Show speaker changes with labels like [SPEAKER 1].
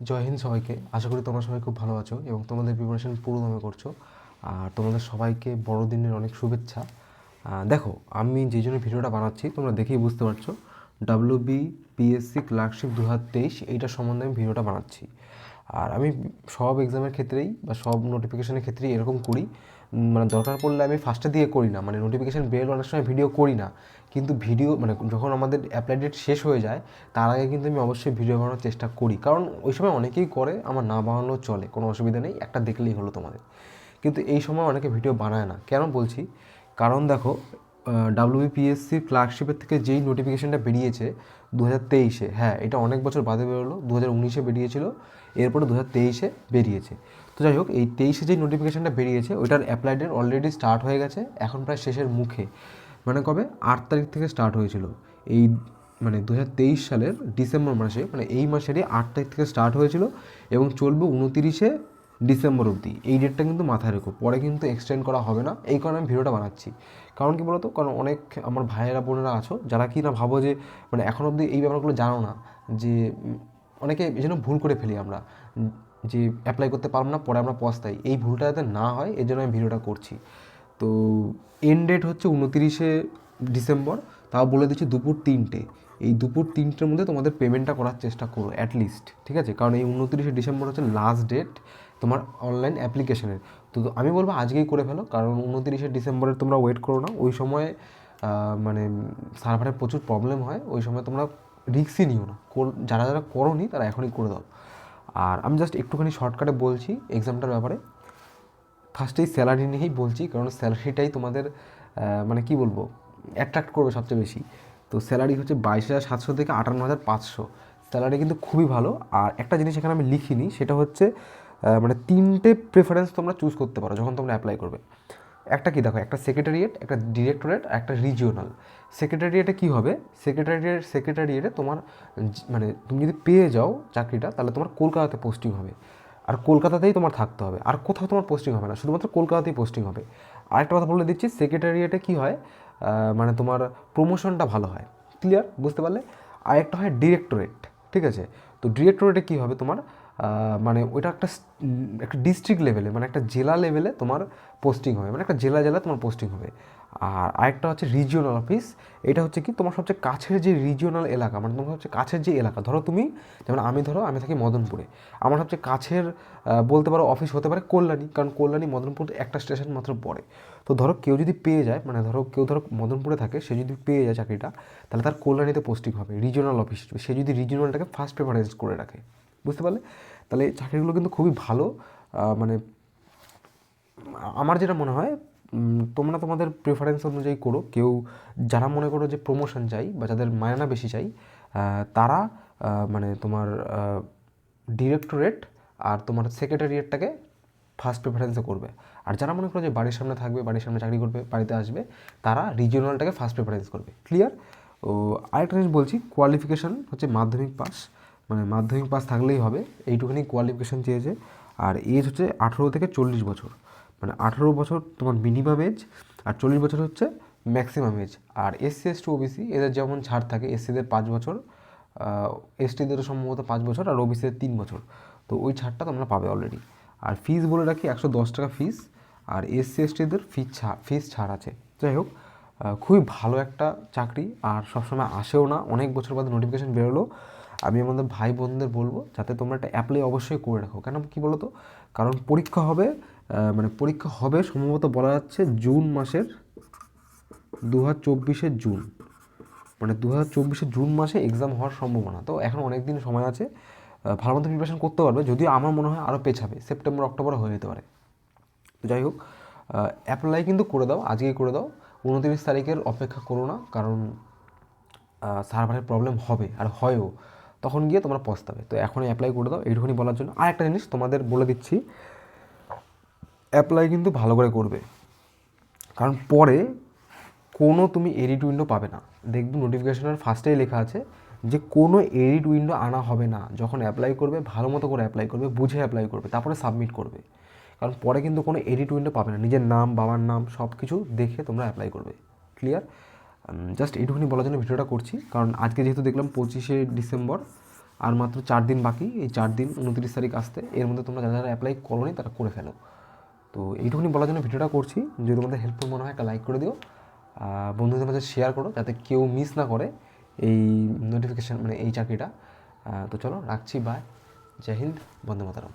[SPEAKER 1] জয় হিন্দ সবাইকে। আশা করি তোমরা সবাই খুব ভালো আছো এবং তোমাদের প্রিপারেশন পুরোদমে করছো। আর তোমাদের সবাইকে বড়দিনের অনেক শুভেচ্ছা। দেখো, আমি যে জন্য ভিডিওটা বানাচ্ছি তোমরা দেখেই বুঝতে পারছো। WBPSC ক্লার্কশিপ 2023 এইটার সম্বন্ধে আমি ভিডিওটা বানাচ্ছি। আর আমি সব এক্সামের ক্ষেত্রেই বা সব নোটিফিকেশনের ক্ষেত্রেই এরকম করি। মানে দরকার পড়লে আমি ফার্স্টে দিয়ে করি না, মানে নোটিফিকেশান বেরোলে অনেক সময় ভিডিও করি না, কিন্তু ভিডিও মানে যখন আমাদের অ্যাপ্লাই ডেট শেষ হয়ে যায় তার আগে কিন্তু আমি অবশ্যই ভিডিও বানানোর চেষ্টা করি, কারণ ওই সময় অনেকেই করে, আমার না বানালেও চলে, কোনো অসুবিধা নেই, একটা দেখলেই হলো তোমাদের। কিন্তু এই সময় অনেকে ভিডিও বানায় না, কেন বলছি? কারণ দেখো, WBPSC ক্লার্কশিপের থেকে যেই নোটিফিকেশানটা বেরিয়েছে 2023-এ, হ্যাঁ এটা অনেক বছর বাদে বেরোলো, 2019-এ বেরিয়েছিল, এরপরে 2023-এ বেরিয়েছে। তো যাই হোক, এই 23-এ যেই নোটিফিকেশানটা বেরিয়েছে ওইটার অ্যাপ্লাই ডেট অলরেডি স্টার্ট হয়ে গেছে, এখন প্রায় শেষের মুখে। মানে কবে? 8 তারিখ থেকে স্টার্ট হয়েছিল এই, মানে 2023 সালের ডিসেম্বর মাসে, মানে এই মাসেরই 8 তারিখ থেকে স্টার্ট হয়েছিল এবং চলবে 29শে ডিসেম্বর অবধি। এই ডেটটা কিন্তু মাথায় রেখো, পরে কিন্তু এক্সটেন্ড করা হবে না, এই কারণে আমি ভিডিওটা বানাচ্ছি। কারণ কি বলতো, কারণ অনেক আমার ভাইয়েরা বোনেরা আছো যারা কি না ভাবো যে মানে এখন অবধি এই ব্যাপারগুলো জানো না, যে অনেকে এই জন্য ভুল করে ফেলি আমরা, যে অ্যাপ্লাই করতে পারবো না, পরে আমরা পস্তাই। এই ভুলটা যাতে না হয় এর জন্য আমি ভিডিওটা করছি। তো এন্ড ডেট হচ্ছে 29শে ডিসেম্বর, তাও বলে দিচ্ছি দুপুর 3টে। এই দুপুর 3টের মধ্যে তোমাদের পেমেন্টটা করার চেষ্টা করো অ্যাটলিস্ট, ঠিক আছে? কারণ এই 29শে ডিসেম্বর হচ্ছে লাস্ট ডেট তোমার অনলাইন অ্যাপ্লিকেশনের। তো আমি বলবো আজকেই করে ফেলো, কারণ 29শে ডিসেম্বরে তোমরা ওয়েট করো না, ওই সময় মানে সার্ভারে প্রচুর প্রবলেম হয়, ওই সময় তোমরা রিস্কই নিও না। যারা যারা করোনি তারা এখনই করে দাও। আর আমি জাস্ট একটুখানি শর্টকাটে বলছি এক্সামটার ব্যাপারে। ফার্স্টেই স্যালারি নিয়েই বলছি, কারণ স্যালারিটাই তোমাদের মানে কি বলবো, অ্যাট্রাক্ট করবে সবচেয়ে বেশি। তো স্যালারি হচ্ছে 22,700 থেকে 58,500। স্যালারি কিন্তু খুবই ভালো। আর একটা জিনিস এখানে আমি লিখিনি, সেটা হচ্ছে মানে 3টে প্রেফারেন্স তোমরা চুজ করতে পারো যখন তোমরা অ্যাপ্লাই করবে। একটা কি দেখো, একটা সেক্রেটারিয়েট, একটা ডিরেক্টরেট, একটা রিজিওনাল। সেক্রেটারিয়েটে কী হবে? সেক্রেটারিয়েটে তোমার মানে তুমি যদি পেয়ে যাও চাকরিটা, তাহলে তোমার কলকাতাতে পোস্টিং হবে, আর কলকাতাতেই তোমার থাকতে হবে, আর কোথাও তোমার পোস্টিং হবে না, শুধুমাত্র কলকাতাতেই পোস্টিং হবে। আরেকটা কথা বলে দিচ্ছি, সেক্রেটারিয়েটে কী হয়, মানে তোমার প্রমোশনটা ভালো হয়। ক্লিয়ার? বুঝতে পারলে? আরেকটা হয় ডিরেক্টরেট, ঠিক আছে? তো ডিরেক্টরেটে কী হবে তোমার, মানে ওইটা একটা ডিস্ট্রিক্ট লেভেলে, মানে একটা জেলা লেভেলে তোমার পোস্টিং হবে, মানে একটা জেলা জেলা তোমার পোস্টিং হবে। আর আরেকটা হচ্ছে রিজিওনাল অফিস। এটা হচ্ছে কি, তোমার সবচেয়ে কাছের যে রিজিওনাল এলাকা, মানে তোমার সবচেয়ে কাছের যে এলাকা, ধরো তুমি, যেমন আমি থাকি মদনপুরে, আমার সবচেয়ে কাছের বলতে পারো অফিস হতে পারে কল্যাণী, কারণ কল্যাণী মদনপুর একটা স্টেশন মাত্র পড়ে। তো ধরো কেউ যদি পেয়ে যায়, মানে ধরো কেউ ধরো মদনপুরে থাকে, সে যদি পেয়ে যায় চাকরিটা, তাহলে তার কল্যাণীতে পোস্টিং হবে রিজিওনাল অফিস। সে যদি রিজিওনালটাকে ফার্স্ট প্রেফারেন্স করে রাখে, বুঝতে পারলে? তাহলে এই চাকরিগুলো কিন্তু খুবই ভালো। মানে আমার যেটা মনে হয়, তোমরা তোমাদের প্রেফারেন্স অনুযায়ী করো। কেউ যারা মনে করো যে প্রমোশন চাই বা যাদের মায়না বেশি চাই, তারা মানে তোমার ডিরেক্টরেট আর তোমার সেক্রেটারিয়েটটাকে ফার্স্ট প্রেফারেন্সে করবে। আর যারা মনে করো যে বাড়ির সামনে থাকবে, বাড়ির সামনে চাকরি করবে, বাড়িতে আসবে, তারা রিজিওনালটাকে ফার্স্ট প্রেফারেন্স করবে। ক্লিয়ার? ও আরেকটা জিনিস বলছি, কোয়ালিফিকেশান হচ্ছে মাধ্যমিক পাস, মানে মাধ্যমিক পাস থাকলেই হবে, এইটুখানি কোয়ালিফিকেশান চেয়েছে। আর এজ হচ্ছে 18 থেকে 40 বছর, মানে 18 বছর তোমার মিনিমাম এজ, আর 40 বছর হচ্ছে ম্যাক্সিমাম এজ। আর SC ST OBC এদের যেমন ছাড় থাকে, এসসিদের 5 বছর, এসটিদেরও সম্ভবত 5 বছর, আর ওবিসিদের 3 বছর। তো ওই ছাড়টা তোমরা পাবে অলরেডি। আর ফিস বলে রাখি 110 টাকা ফিস, আর SC STদের ফিস ছাড় আছে। যাই হোক, খুবই ভালো একটা চাকরি, আর সবসময় আসেও না, অনেক বছর বাদে নোটিফিকেশান বেরোলো। আমি আমাদের ভাই বোনদের বলবো যাতে তোমরা একটা অ্যাপ্লাই অবশ্যই করে রাখো। কেন কি বলো তো? কারণ পরীক্ষা হবে, মানে পরীক্ষা হবে সম্ভবত বলা যাচ্ছে জুন মাসের, 2024-এর জুন, মানে 2024-এর জুন মাসে এক্সাম হওয়ার সম্ভাবনা। তো এখন অনেক দিন সময় আছে, ভালো মতো প্রিপারেশন করতে পারবে, যদিও আমার মনে হয় আরও পেছাবে, সেপ্টেম্বর অক্টোবরে হয়ে যেতে পারে। তো যাই হোক, অ্যাপ্লাই কিন্তু করে দাও, আজকেই করে দাও। 29 তারিখের অপেক্ষা করো না, কারণ সার্ভারের প্রবলেম হবে, আর হয়ও, তখন গিয়ে তোমরা পস্তাবে। তো এখনই অ্যাপ্লাই করে দাও, এইটুকুনি বলার জন্য। আর একটা জিনিস তোমাদের বলে দিচ্ছি, অ্যাপ্লাই কিন্তু ভালো করে করবে, কারণ পরে কোনো তুমি এডিট উইন্ডো পাবে না। দেখবে নোটিফিকেশনের ফার্স্টেই লেখা আছে যে কোনো এডিট উইন্ডো আনা হবে না। যখন অ্যাপ্লাই করবে ভালো মতো করে অ্যাপ্লাই করবে, বুঝে অ্যাপ্লাই করবে, তারপরে সাবমিট করবে, কারণ পরে কিন্তু কোনো এডিট উইন্ডো পাবে না। নিজের নাম, বাবার নাম সব কিছু দেখে তোমরা অ্যাপ্লাই করবে। ক্লিয়ার? জাস্ট এইটুকুনি বলার জন্য ভিডিওটা করছি, কারণ আজকে যেহেতু দেখলাম 25শে ডিসেম্বর, আর মাত্র 4 দিন বাকি, এই 4 দিন 29 তারিখ আসতে, এর মধ্যে তোমরা যারা যারা অ্যাপ্লাই করোনি তারা করে ফেলো। তো এইটুকুনি বলার জন্য ভিডিওটা করছি, যদি তোমাদের হেল্পফুল মনে হয় একটা লাইক করে দিও, বন্ধুদের মাঝে শেয়ার করো যাতে কেউ মিস না করে এই নোটিফিকেশান, মানে এই চাকরিটা। তো চলো রাখছি, বাই, জয় হিন্দ, বন্দে মাতরম।